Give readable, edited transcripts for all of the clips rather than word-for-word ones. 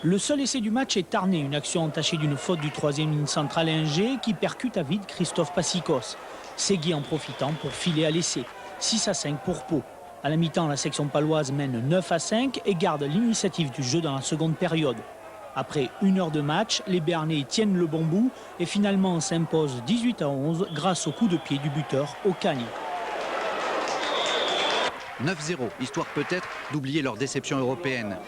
Le seul essai du match est Tarné, une action entachée d'une faute du troisième ligne centrale Ingé qui percute à vide Christophe Passicos. Segui en profitant pour filer à l'essai. 6-5 pour Pau. À la mi-temps, la section paloise mène 9-5 et garde l'initiative du jeu dans la seconde période. Après 1 heure de match, les Béarnais tiennent le bon bout et finalement s'imposent 18-11 grâce au coup de pied du buteur Ocagne. 9-0, histoire peut-être d'oublier leur déception européenne.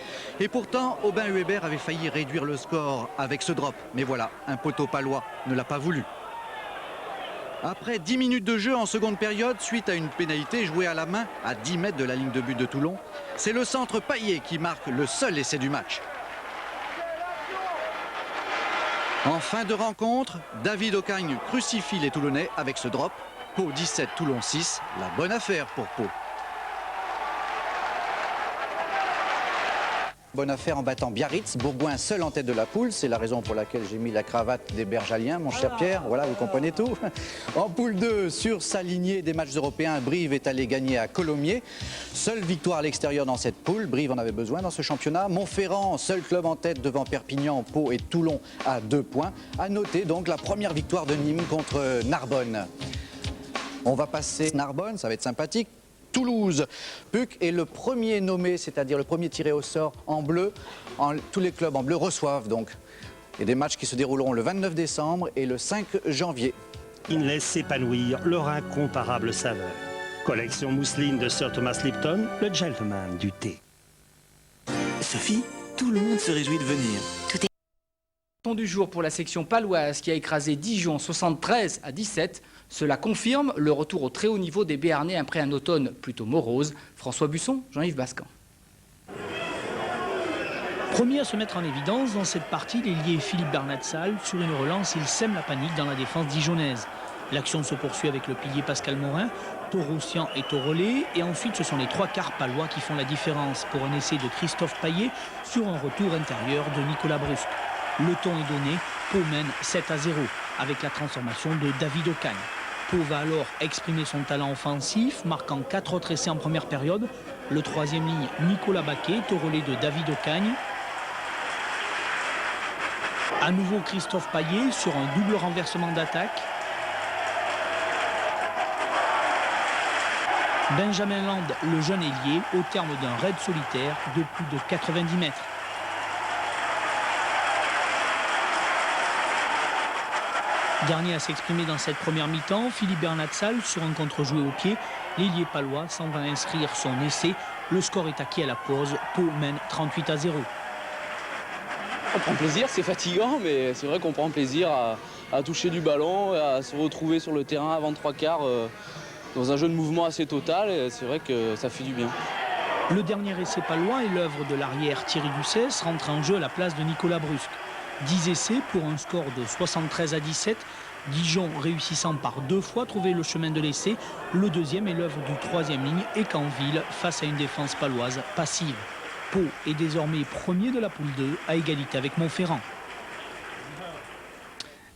Et pourtant, Aubin Hubert avait failli réduire le score avec ce drop. Mais voilà, un poteau palois ne l'a pas voulu. Après 10 minutes de jeu en seconde période, suite à une pénalité jouée à la main à 10 mètres de la ligne de but de Toulon, c'est le centre Payet qui marque le seul essai du match. En fin de rencontre, David Ocagne crucifie les Toulonnais avec ce drop. Pau 17, Toulon 6, la bonne affaire pour Pau. Bonne affaire en battant Biarritz, Bourgoin seul en tête de la poule. C'est la raison pour laquelle j'ai mis la cravate des Bergaliens, mon cher Pierre. Voilà, vous comprenez tout. En poule 2, sur sa lignée des matchs européens, Brive est allé gagner à Colomiers. Seule victoire à l'extérieur dans cette poule. Brive en avait besoin dans ce championnat. Montferrand, seul club en tête devant Perpignan, Pau et Toulon à 2 points. À noter donc la première victoire de Nîmes contre Narbonne. On va passer Narbonne, ça va être sympathique. Toulouse. Puck est le premier nommé, c'est-à-dire le premier tiré au sort en bleu. Tous les clubs en bleu reçoivent donc. Il y a des matchs qui se dérouleront le 29 décembre et le 5 janvier. Il laisse s'épanouir leur incomparable saveur. Collection mousseline de Sir Thomas Lipton, le gentleman du thé. Sophie, tout le monde se réjouit de venir. Ton du jour pour la section paloise qui a écrasé Dijon 73-17. Cela confirme le retour au très haut niveau des Béarnais après un automne plutôt morose. François Busson, Jean-Yves Bascan. Premier à se mettre en évidence dans cette partie, l'ailier Philippe Bernatsal. Sur une relance, il sème la panique dans la défense dijonnaise. L'action se poursuit avec le pilier Pascal Morin, Tauroussian et Taurolé. Et ensuite, ce sont les 3 quarts palois qui font la différence pour un essai de Christophe Payet sur un retour intérieur de Nicolas Brusque. Le ton est donné, Pau mène 7-0 avec la transformation de David Ocagne. Pau va alors exprimer son talent offensif, marquant 4 autres essais en première période. Le troisième ligne, Nicolas Baquet, Taurolé de David Ocagne. À nouveau Christophe Payet sur un double renversement d'attaque. Benjamin Land, le jeune ailier, au terme d'un raid solitaire de plus de 90 mètres. Dernier à s'exprimer dans cette première mi-temps, Philippe Bernatsal sur un contre-joué au pied. L'ailier palois s'en va inscrire son essai. Le score est acquis à la pause. Pau mène 38-0. On prend plaisir, c'est fatigant, mais c'est vrai qu'on prend plaisir à toucher du ballon, à se retrouver sur le terrain avant 3 quarts dans un jeu de mouvement assez total. Et c'est vrai que ça fait du bien. Le dernier essai palois est l'œuvre de l'arrière Thierry Ducès, rentré en jeu à la place de Nicolas Brusque. 10 essais pour un score de 73-17. Dijon réussissant par 2 fois trouver le chemin de l'essai. Le deuxième est l'œuvre du troisième ligne et Canville face à une défense paloise passive. Pau est désormais premier de la poule 2 à égalité avec Montferrand.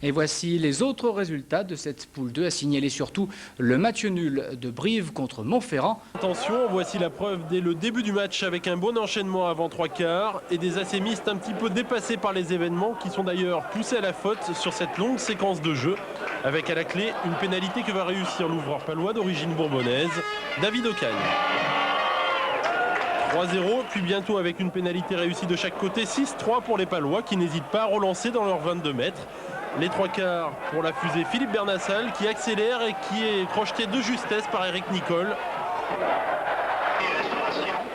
Et voici les autres résultats de cette poule 2, à signaler surtout le match nul de Brive contre Montferrand. Attention, voici la preuve dès le début du match avec un bon enchaînement avant 3 quarts et des assémistes un petit peu dépassés par les événements qui sont d'ailleurs poussés à la faute sur cette longue séquence de jeu avec à la clé une pénalité que va réussir l'ouvreur palois d'origine bourbonnaise, David Ocagne. 3-0, puis bientôt avec une pénalité réussie de chaque côté, 6-3 pour les Palois qui n'hésitent pas à relancer dans leurs 22 mètres. Les 3 quarts pour la fusée Philippe Bernatsal qui accélère et qui est crocheté de justesse par Eric Nicole.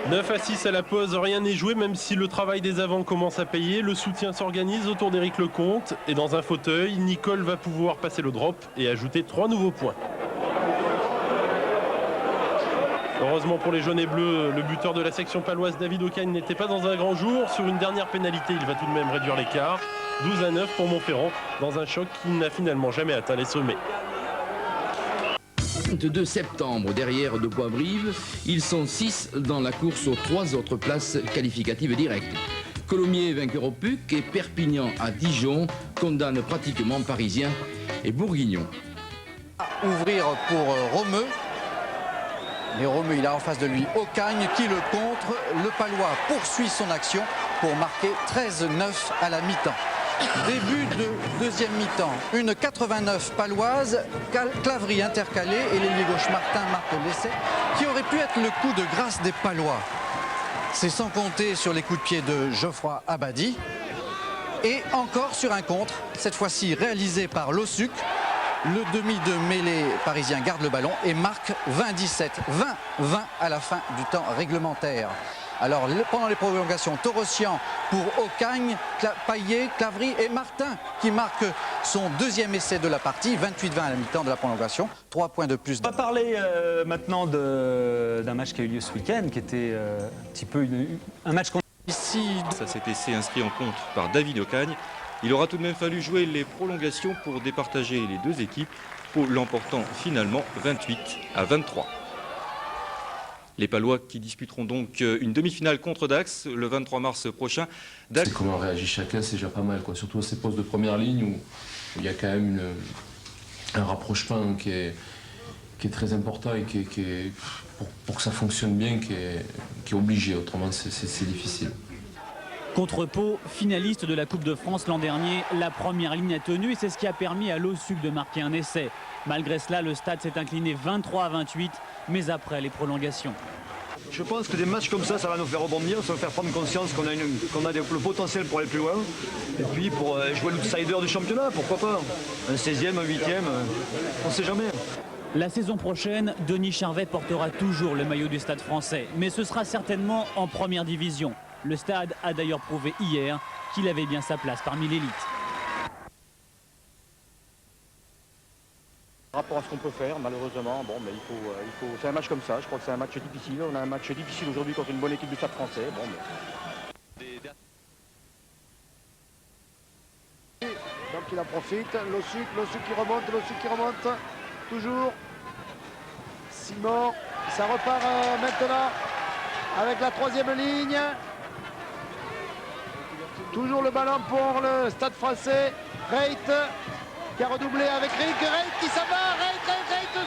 9-6 à la pause, rien n'est joué même si le travail des avants commence à payer. Le soutien s'organise autour d'Éric Lecomte et dans un fauteuil, Nicole va pouvoir passer le drop et ajouter 3 nouveaux points. Heureusement pour les jaunes et bleus, le buteur de la section paloise David Ocagne n'était pas dans un grand jour. Sur une dernière pénalité, il va tout de même réduire l'écart. 12-9 pour Montferrand, dans un choc qui n'a finalement jamais atteint les sommets. Le 22 septembre, derrière de Poivrive, ils sont 6 dans la course aux 3 autres places qualificatives directes. Colomiers vainqueur au Puc et Perpignan à Dijon condamne pratiquement Parisiens et Bourguignon. Ouvrir pour Romeu. Mais Romeu, il a en face de lui Ocagne qui le contre. Le Palois poursuit son action pour marquer 13-9 à la mi-temps. Début de deuxième mi-temps, une 89 paloise, Clavry intercalé et l'ailier gauche Martin marque l'essai qui aurait pu être le coup de grâce des Palois. C'est sans compter sur les coups de pied de Geoffroy Abadi et encore sur un contre, cette fois-ci réalisé par Lossuc. Le demi de mêlée parisien garde le ballon et marque 20-17, 20-20 à la fin du temps réglementaire. Alors pendant les prolongations, Torossian pour Ocagne, Payet, Clavry et Martin qui marque son deuxième essai de la partie, 28-20 à la mi-temps de la prolongation, 3 points de plus. On va parler maintenant d'un match qui a eu lieu ce week-end, qui était un petit peu un match qu'on... Ici, Cet essai inscrit en contre par David Ocagne. Il aura tout de même fallu jouer les prolongations pour départager les deux équipes, l'emportant finalement 28-23. Les Palois qui disputeront donc une demi-finale contre Dax le 23 mars prochain. C'est comment réagit chacun, c'est déjà pas mal, quoi. Surtout à ces postes de première ligne où il y a quand même un rapprochement qui est très important et qui est pour que ça fonctionne bien, qui est obligé. Autrement, c'est difficile. Contre Pau, finaliste de la Coupe de France l'an dernier, la première ligne a tenu et c'est ce qui a permis à Lossuc de marquer un essai. Malgré cela, le stade s'est incliné 23-28, mais après les prolongations. Je pense que des matchs comme ça va nous faire rebondir, ça va faire prendre conscience qu'on a le potentiel pour aller plus loin. Et puis pour jouer l'outsider du championnat, pourquoi pas. Un 16e, un 8e, on ne sait jamais. La saison prochaine, Denis Charvet portera toujours le maillot du Stade français, mais ce sera certainement en première division. Le stade a d'ailleurs prouvé hier qu'il avait bien sa place parmi l'élite. Par rapport à ce qu'on peut faire, malheureusement, bon, mais c'est un match comme ça. Je crois que c'est un match difficile. On a un match difficile aujourd'hui contre une bonne équipe du Stade français. Bon, mais... Donc il en profite. Lossuc qui remonte. Toujours. Simon, ça repart maintenant avec la troisième ligne. Toujours le ballon pour le Stade français. Reit qui a redoublé avec Reit qui s'en va. Reit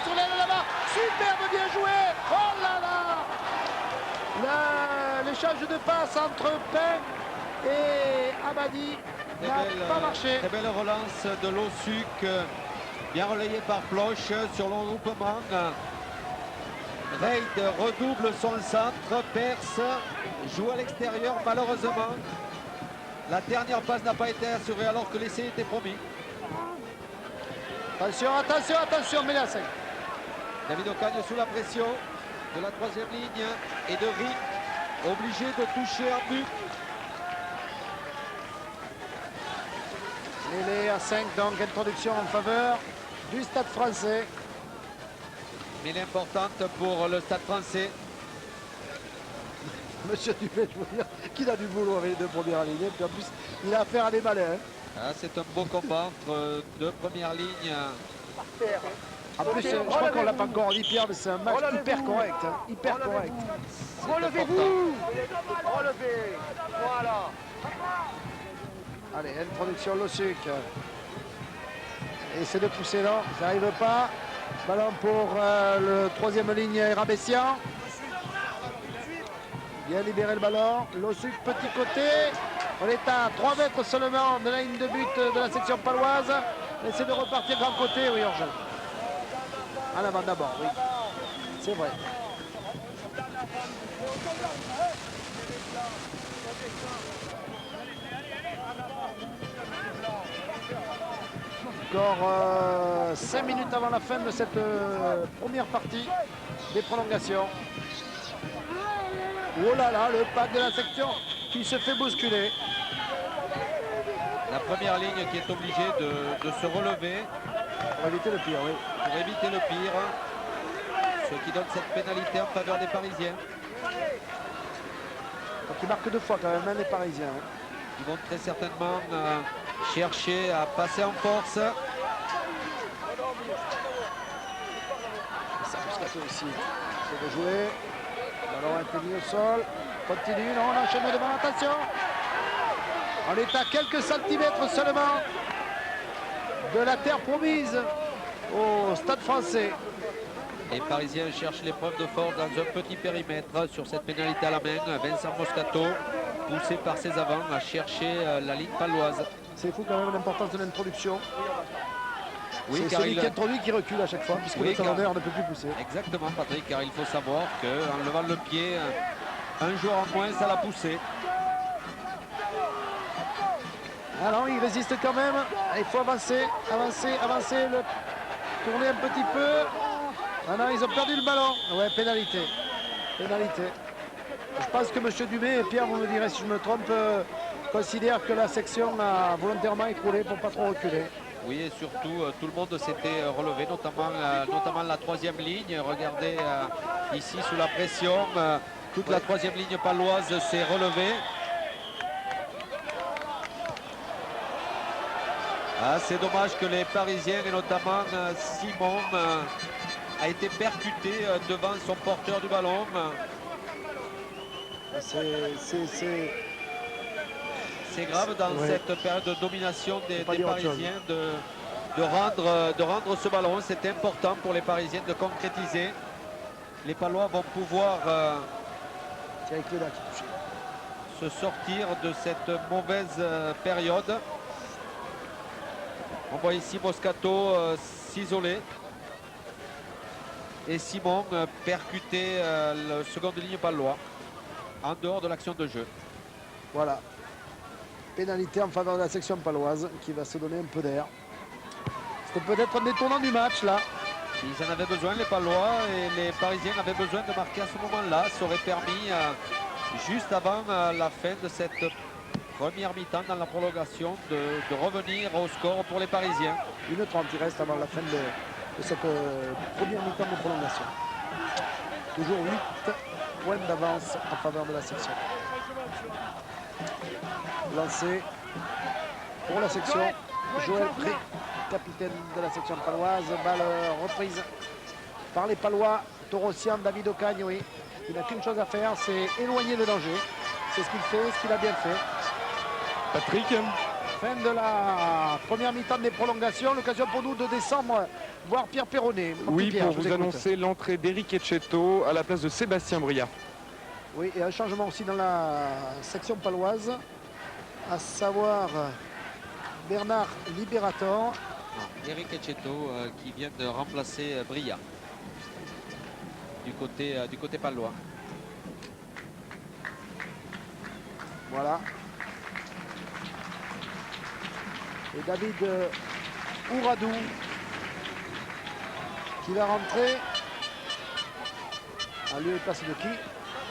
sur l'aile là-bas. Superbe, bien joué. Oh là là. L'échange de passe entre Pain et Abadi n'a pas marché. Très belle relance de Lossuc. Bien relayé par Ploche sur le regroupement. Reit redouble son centre. Perce joue à l'extérieur malheureusement. La dernière passe n'a pas été assurée alors que l'essai était promis. Attention, Mélassin. David Ocagne sous la pression de la troisième ligne et de Rick, obligé de toucher un but. Mêlée à 5, donc introduction en faveur du Stade français. Mêlée importante pour le Stade français. Monsieur Dubé, je veux dire qu'il a du boulot avec les deux premières lignes. Et puis en plus, il a affaire à des malins. Ah, c'est un beau combat entre deux premières lignes. En plus, je crois qu'on ne l'a pas encore dit, Pierre, mais c'est un match hyper correct. Hyper correct. Relevez-vous. Relevez. Voilà. Allez, introduction Lossuc. Essaie de pousser là, ça n'arrive pas. Ballon pour le troisième ligne Rabessian. Bien libéré le ballon. Lossuc, petit côté. On est à 3 mètres seulement de la ligne de but de la section paloise. Essaie de repartir grand côté, oui, Orgel. À l'avant d'abord, oui. C'est vrai. Encore 5 minutes avant la fin de cette première partie des prolongations. Oh là là, le pack de la section qui se fait bousculer. La première ligne qui est obligée de se relever. Pour éviter le pire, oui. Pour éviter le pire. Ce qui donne cette pénalité en faveur des Parisiens. Donc ils marquent 2 fois quand même, hein, les Parisiens. Ils vont très certainement chercher à passer en force. Ça peut aussi. C'est de jouer. Le ballon a été mis au sol. Continue, non, on enchaîne devant, attention. On est à quelques centimètres seulement de la terre promise au Stade français. Les Parisiens cherchent l'épreuve de force dans un petit périmètre sur cette pénalité à la main. Vincent Moscato poussé par ses avants à chercher la ligne paloise. C'est fou quand même l'importance de l'introduction. Oui, c'est car celui qui introduit qui recule à chaque fois, puisque le talonneur ne peut plus pousser. Exactement, Patrick, car il faut savoir qu'en levant le pied, un jour en moins, ça l'a poussé. Alors il résiste quand même, il faut avancer, tourner un petit peu. Ah non, ils ont perdu le ballon. Ouais, pénalité. Je pense que M. Dumais, et Pierre, vous me direz si je me trompe, considère que la section a volontairement écroulé pour pas trop reculer. Oui, et surtout, tout le monde s'était relevé, notamment la troisième ligne. Regardez ici, sous la pression, toute la troisième ligne paloise s'est relevée. Ah, c'est dommage que les Parisiens, et notamment Simon, a été percuté devant son porteur du ballon. C'est grave dans cette période de domination des Parisiens de rendre ce ballon. C'est important pour les Parisiens de concrétiser. Les Palois vont pouvoir se sortir de cette mauvaise période. On voit ici Moscato s'isoler. Et Simon percuter le seconde ligne palois en dehors de l'action de jeu. Voilà. Pénalité en faveur de la section paloise qui va se donner un peu d'air. C'était peut-être un détournant du match là. Ils en avaient besoin, les Palois, et les Parisiens avaient besoin de marquer à ce moment-là. Ça aurait permis, juste avant la fin de cette première mi-temps dans la prolongation, de revenir au score pour les Parisiens. 1:30 il reste avant la fin de cette première mi-temps de prolongation. Toujours 8 points d'avance en faveur de la section. Lancé pour la section. Joël Pré, capitaine de la section paloise. Balle reprise par les Palois. Torossian, David Ocagne, oui. Il n'a qu'une chose à faire, c'est éloigner le danger. C'est ce qu'il fait, ce qu'il a bien fait. Patrick. Fin de la première mi-temps des prolongations. L'occasion pour nous de descendre, voir Pierre Perronnet. Oui, Pierre, pour vous annoncer l'entrée d'Éric Etcheto à la place de Sébastien Bria. Oui, et un changement aussi dans la section paloise, à savoir Bernard Liberator. Éric Etcheto qui vient de remplacer Bria du côté palois. Voilà. Et David Ouradou qui va rentrer à lieu et place de qui?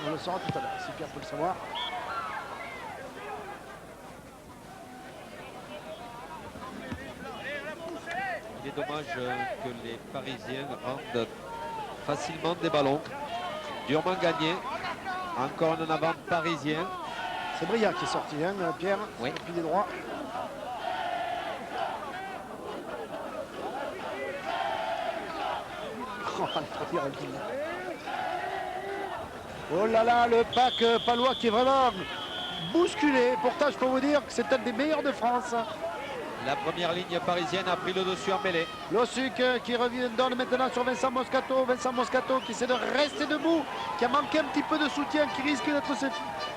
On le saura tout à l'heure, si Pierre peut le savoir. Il est dommage que les Parisiens rendent facilement des ballons. Durement gagné. Encore un avant parisien. C'est Bria qui est sorti, hein, Pierre, oui. Depuis des droits. Oh là là, le pack palois qui est vraiment bousculé. Pourtant, je peux vous dire que c'est un des meilleurs de France. La première ligne parisienne a pris le dessus en mêlée. Lossuc qui revient donne maintenant sur Vincent Moscato. Vincent Moscato qui essaie de rester debout, qui a manqué un petit peu de soutien, qui risque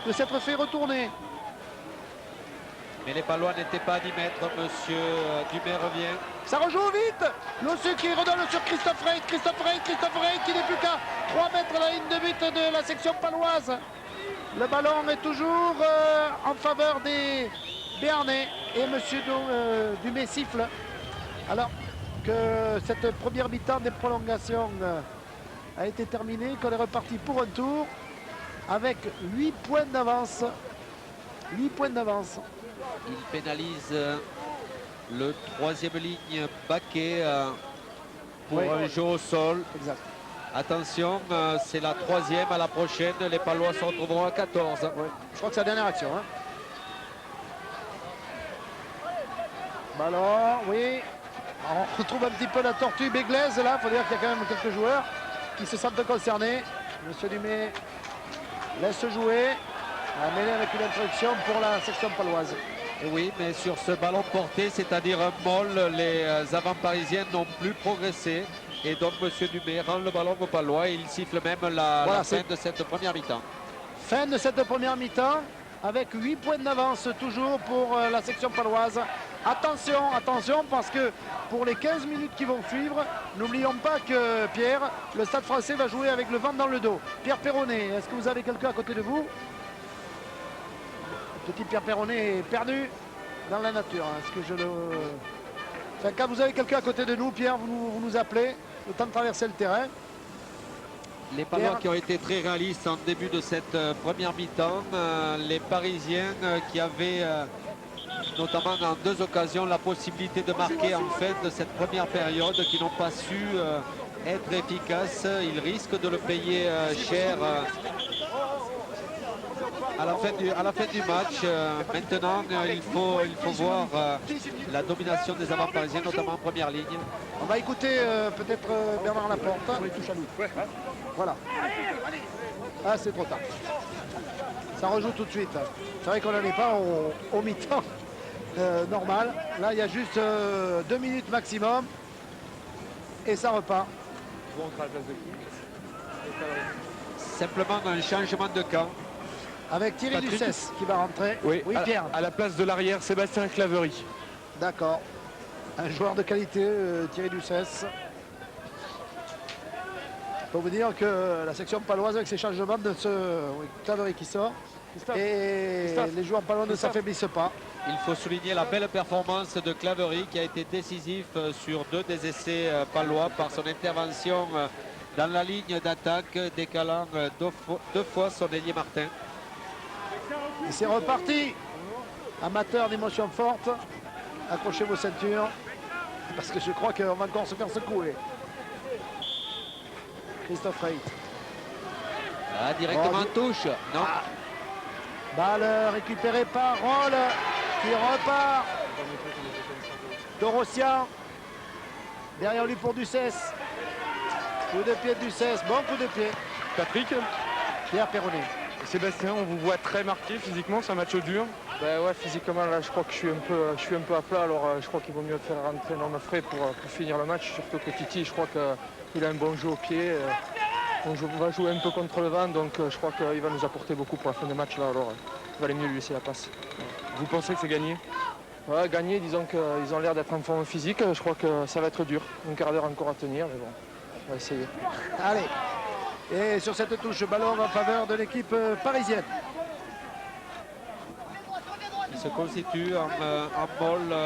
de s'être fait retourner. Mais les Palois n'étaient pas à 10 mètres. Monsieur Dumais revient. Ça rejoue vite. Lossuc qui redonne sur Christophe Rey. Christophe Rey qui n'est plus qu'à 3 mètres de la ligne de but de la section paloise. Le ballon est toujours en faveur des Béarnais. Et monsieur Dumais siffle. Alors que cette première mi-temps des prolongations a été terminée, qu'on est reparti pour un tour avec 8 points d'avance. 8 points d'avance. Il pénalise le troisième ligne Baquet pour un jeu au sol. Exact. Attention, c'est la troisième. À la prochaine, les Palois se retrouveront à 14. Ouais. Je crois que c'est la dernière action. Hein. Ballon, oui. Alors, on retrouve un petit peu la tortue béglaise là. Il faut dire qu'il y a quand même quelques joueurs qui se sentent concernés. Monsieur Dumais laisse jouer. On va mêler avec une introduction pour la section paloise. Et oui, mais sur ce ballon porté, c'est-à-dire un molle, les avants parisiens n'ont plus progressé. Et donc M. Dumais rend le ballon au Palois et il siffle même la fin de cette première mi-temps. Fin de cette première mi-temps. avec 8 points d'avance toujours pour la section paloise. Attention, attention, parce que pour les 15 minutes qui vont suivre, n'oublions pas que Pierre, le Stade Français va jouer avec le vent dans le dos. Pierre Perronnet, est-ce que vous avez quelqu'un à côté de vous? Petit Pierre Perronnet est perdu dans la nature. Est-ce que je le... Enfin, quand vous avez quelqu'un à côté de nous, Pierre, vous nous appelez, le temps de traverser le terrain. Les Palois qui ont été très réalistes en début de cette première mi-temps. Les Parisiens qui avaient, notamment dans 2 occasions, la possibilité de marquer en fin de cette première période, qui n'ont pas su être efficaces. Ils risquent de le payer cher à la fin du match. Maintenant, il faut voir la domination des avants parisiens, notamment en première ligne. On va écouter peut-être Bernard Laporte. Voilà. Ah, c'est trop tard. Ça rejoue tout de suite. C'est vrai qu'on n'en est pas au mi-temps normal. Là, il y a juste 2 minutes maximum. Et ça repart. Simplement un changement de camp. Avec Thierry Ducès qui va rentrer. Oui, Pierre. à la place de l'arrière, Sébastien Claverie. D'accord. Un joueur de qualité, Thierry Ducès. Il faut vous dire que la section paloise, avec ses changements de ce Claverie qui sort, et les joueurs palois ne s'affaiblissent pas. Il faut souligner la belle performance de Claverie qui a été décisif sur 2 des essais palois par son intervention dans la ligne d'attaque, décalant 2 fois son ailier Martin. Et c'est reparti. Amateurs d'émotions fortes, accrochez vos ceintures, parce que je crois qu'on va encore se faire secouer. Christophe Reit. Ah, directement touche. Non. Balle récupérée par Roll, qui repart. Torossian. Derrière lui pour Ducès. Coup de pied de Ducès, bon coup de pied. Patrick. Pierre Perronnet. Sébastien, on vous voit très marqué physiquement, c'est un match dur. Ben ouais, physiquement là je crois que je suis un peu à plat, alors je crois qu'il vaut mieux faire rentrer un homme frais pour finir le match, surtout que Titi, je crois qu'il a un bon jeu au pied. On va jouer un peu contre le vent, donc je crois qu'il va nous apporter beaucoup pour la fin de match là, alors il valait mieux lui laisser la passe. Vous pensez que c'est gagné? Ouais, gagné, disons qu'ils ont l'air d'être en forme physique, je crois que ça va être dur. Un quart d'heure encore à tenir, mais bon, on va essayer. Allez. Et sur cette touche, ballon en faveur de l'équipe parisienne. Il se constitue en molle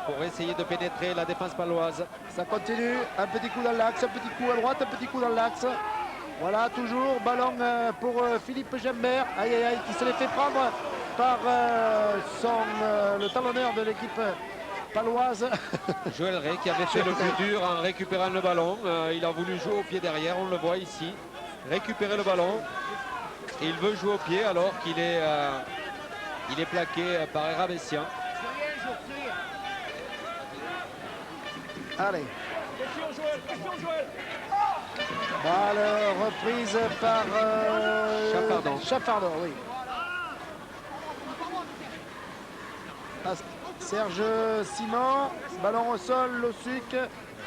pour essayer de pénétrer la défense paloise. Ça continue, un petit coup dans l'axe, un petit coup à droite, un petit coup dans l'axe. Voilà, toujours ballon pour Philippe Gembert. Aïe aïe aïe, qui se les fait prendre par le talonneur de l'équipe paloise. Joël Rey qui avait fait le plus dur en récupérant le ballon. Il a voulu jouer au pied derrière, on le voit ici. Récupérer le ballon. Et il veut jouer au pied alors qu'il est, il est plaqué par Herabessian. Allez. Balle reprise par Chaffardon. Chaffardon, oui. Serge Simon, ballon au sol, Lossuc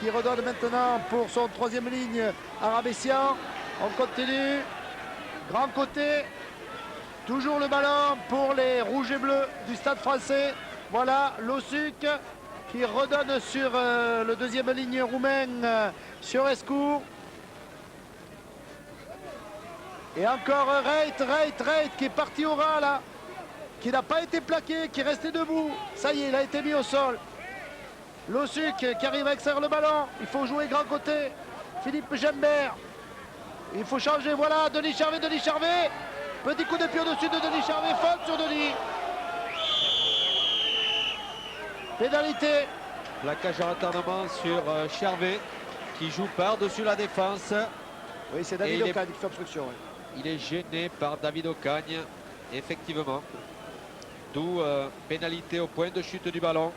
qui redonne maintenant pour son 3e ligne à Rabessian. On continue, grand côté, toujours le ballon pour les rouges et bleus du Stade Français. Voilà Lossuc qui redonne sur le 2e ligne roumain sur Escourt. Et encore Reit qui est parti au ras là, qui n'a pas été plaqué, qui est resté debout. Ça y est, il a été mis au sol. Lossuc qui arrive à extraire le ballon. Il faut jouer grand côté. Philippe Gembert. Il faut changer. Voilà, Denis Charvet. Petit coup de pied au-dessus de Denis Charvet. Faute sur Denis. Pénalité. Plaquage à retardement sur Charvet qui joue par-dessus la défense. Oui, c'est David Ocagne qui fait obstruction. Oui. Il est gêné par David Ocagne, effectivement. D'où pénalité au point de chute du ballon.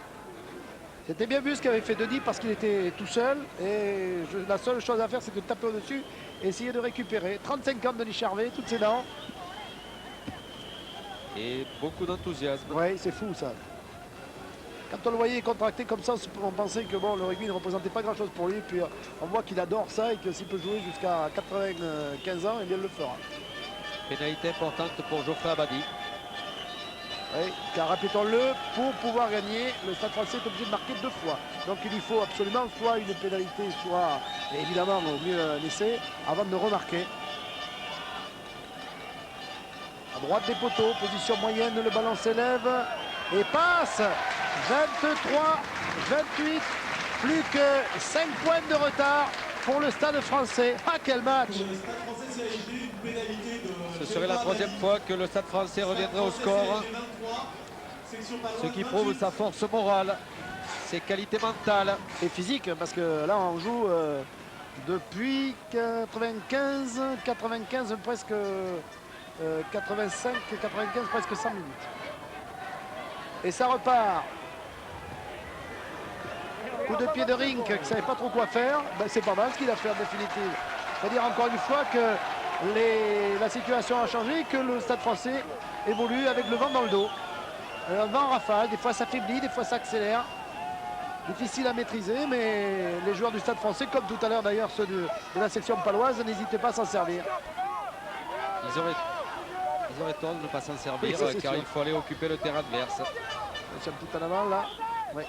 C'était bien vu ce qu'avait fait Denis parce qu'il était tout seul. Et la seule chose à faire, c'est de taper au-dessus et essayer de récupérer. 35 ans de Denis Charvet, toutes ses dents. Et beaucoup d'enthousiasme. Oui, c'est fou ça. Quand on le voyait contracté comme ça, on pensait que bon, le rugby ne représentait pas grand-chose pour lui. Puis on voit qu'il adore ça et que s'il peut jouer jusqu'à 95 ans, eh bien, il le fera. Pénalité importante pour Geoffrey Abadi. Oui, car rappelons-le, pour pouvoir gagner, le Stade Français est obligé de marquer 2 fois. Donc il lui faut absolument soit une pénalité, soit évidemment au mieux un essai, avant de remarquer. À droite des poteaux, position moyenne, le ballon s'élève et passe. 23-28, plus que 5 points de retard pour le Stade Français. Ah, quel match! Ce serait la 3e fois que le Stade Français reviendrait au score. Ce qui prouve sa force morale, ses qualités mentales. Et physiques, parce que là on joue depuis 95 presque 85, 95 presque 100 minutes. Et ça repart. Coup de pied de Rink, qui ne savait pas trop quoi faire. Ben, c'est pas mal ce qu'il a fait en définitive. C'est-à-dire encore une fois que la situation a changé, que le Stade Français évolue avec le vent dans le dos. Un vent rafale, des fois ça faiblit, des fois ça accélère. Difficile à maîtriser, mais les joueurs du Stade Français, comme tout à l'heure d'ailleurs ceux de la section paloise, n'hésitaient pas à s'en servir. Ils auraient tort de ne pas s'en servir, Oui, car sûr. il faut aller occuper le terrain adverse. Un petit en avant là. Oui.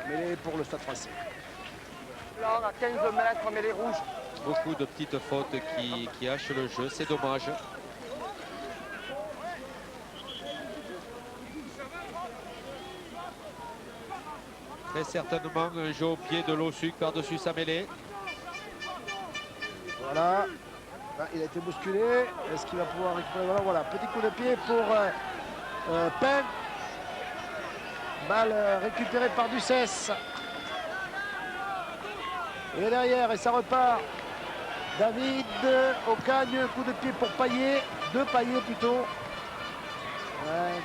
Mêlée pour le Stade Français. Là, on a 15 mètres, mais les rouges. Beaucoup de petites fautes qui hachent le jeu, c'est dommage. Très certainement un jeu au pied de Lossuc par-dessus sa mêlée. Voilà. Là, il a été bousculé. Est-ce qu'il va pouvoir récupérer? Voilà, petit coup de pied pour Pen. Balle récupérée par Ducès. Et derrière, et ça repart. David Ocagne, coup de pied pour Payet. 2 Payet plutôt. Ouais.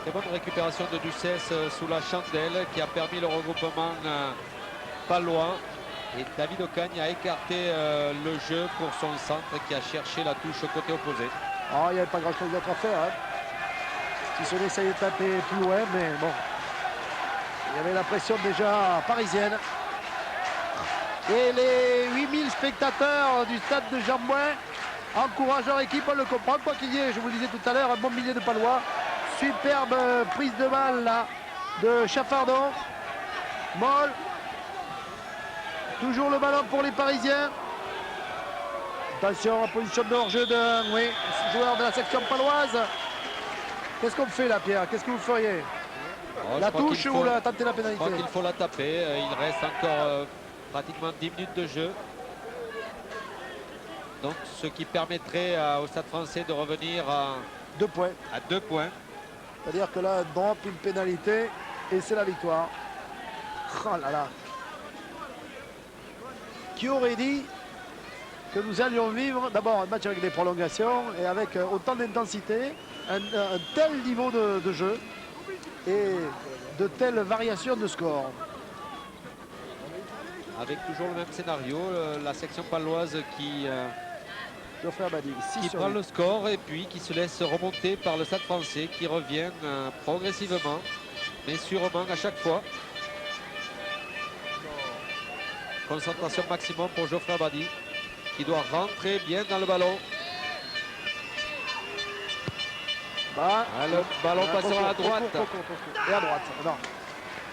Très bonne récupération de Ducès sous la chandelle qui a permis le regroupement palois. Et David Ocagne a écarté le jeu pour son centre qui a cherché la touche côté opposé. Oh, il n'y avait pas grand-chose d'autre à faire. Hein. Si ce n'est essayer de taper plus loin, mais bon. Il y avait la pression déjà parisienne. Et les 8000 spectateurs du stade de Jean-Bouin encouragent leur équipe, on le comprend. Quoi qu'il y ait, je vous le disais tout à l'heure, un bon millier de Palois. Superbe prise de balle là de Chaffardon. Moll. Toujours le ballon pour les Parisiens. Attention en position de hors-jeu d'un joueur de la section paloise. Qu'est-ce qu'on fait là, Pierre? Qu'est-ce que vous feriez? La touche ou la tenter la pénalité? Je crois qu'il faut la taper. Il reste encore pratiquement 10 minutes de jeu. Donc ce qui permettrait au Stade Français de revenir à 2 points. À 2 points. C'est-à-dire que là, drop une pénalité et c'est la victoire. Oh là là. Qui aurait dit que nous allions vivre d'abord un match avec des prolongations et avec autant d'intensité, un tel niveau de jeu et de telles variations de score. Avec toujours le même scénario, la section paloise qui prend le score et puis qui se laisse remonter par le Stade Français qui revient progressivement mais sûrement à chaque fois. Concentration maximum pour Geoffrey Abadi qui doit rentrer bien dans le ballon. Le ballon passera à droite. Et à droite. Non.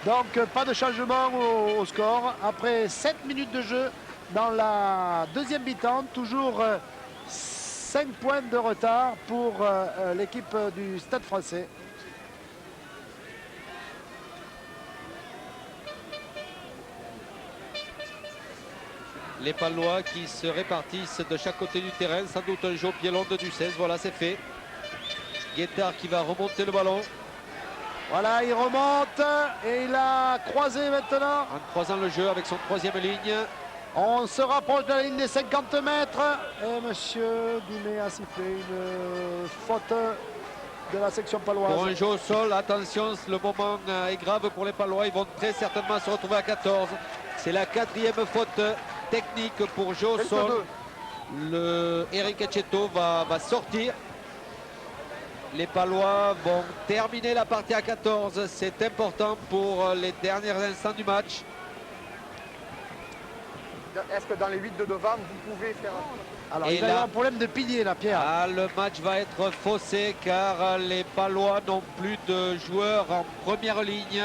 Donc pas de changement au score. Après 7 minutes de jeu dans la deuxième mi-temps, toujours 5 points de retard pour l'équipe du Stade Français. Les Palois qui se répartissent de chaque côté du terrain, sans doute un jeu au pied long de Ducès. Voilà, c'est fait. Guettard qui va remonter le ballon. Voilà, il remonte et il a croisé maintenant. En croisant le jeu avec son troisième ligne. On se rapproche de la ligne des 50 mètres. Et monsieur Dumais a sifflé une faute de la section paloise. Pour un jeu au sol, attention, le moment est grave pour les Palois. Ils vont très certainement se retrouver à 14. C'est la 4e faute technique pour jeu au sol. Le Eric Etcheto va sortir. Les Palois vont terminer la partie à 14. C'est important pour les derniers instants du match. est-ce que dans les 8 de devant, vous pouvez faire... Alors, Et il va y là- avoir un problème de pilier, là, Pierre. Ah, le match va être faussé car les Palois n'ont plus de joueurs en première ligne.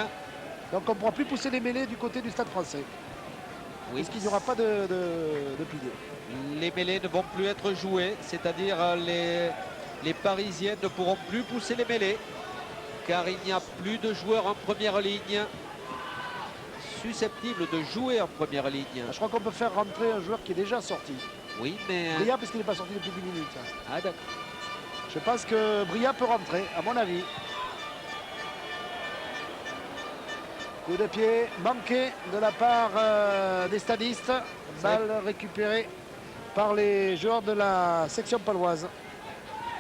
Donc, on ne pourra plus pousser les mêlées du côté du Stade Français. Oui. Parce qu'il n'y aura pas de pilier. Les mêlées ne vont plus être jouées, c'est-à-dire les Parisiens ne pourront plus pousser les mêlées car il n'y a plus de joueurs en première ligne susceptibles de jouer en première ligne. Je crois qu'on peut faire rentrer un joueur qui est déjà sorti. Oui, mais... Bria, parce qu'il n'est pas sorti depuis 10 minutes. Ah, d'accord. Je pense que Bria peut rentrer, à mon avis. Coup de pied manqué de la part des stadistes. Balle récupérée par les joueurs de la section paloise.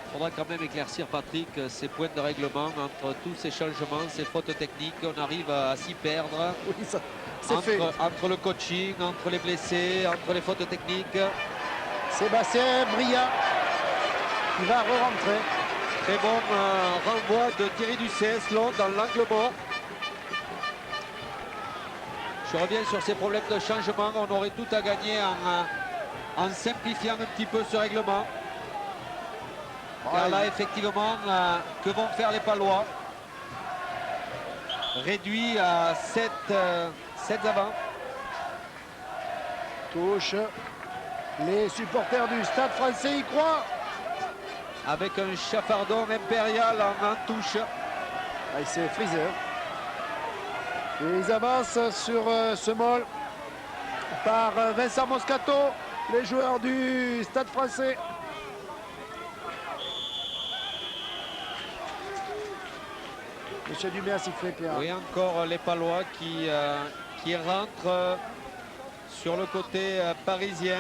Il faudra quand même éclaircir, Patrick, ces points de règlement entre tous ces changements, ces fautes techniques. On arrive à s'y perdre. Oui, ça, c'est fait. Entre le coaching, entre les blessés, entre les fautes techniques. Sébastien Bria qui va re-rentrer. Très bon renvoi de Thierry Duceslo dans l'angle mort. Je reviens sur ces problèmes de changement. On aurait tout à gagner en simplifiant un petit peu ce règlement. Car là, effectivement, que vont faire les Palois? Réduit à 7 avant. Touche. Les supporters du Stade Français y croient. Avec un chafardon impérial en touche. Ah, il s'est frisé. Et ils avancent sur ce mol par Vincent Moscato, les joueurs du Stade Français. Monsieur Dumais a sifflé, Pierre. Oui, encore les Palois qui rentrent sur le côté parisien.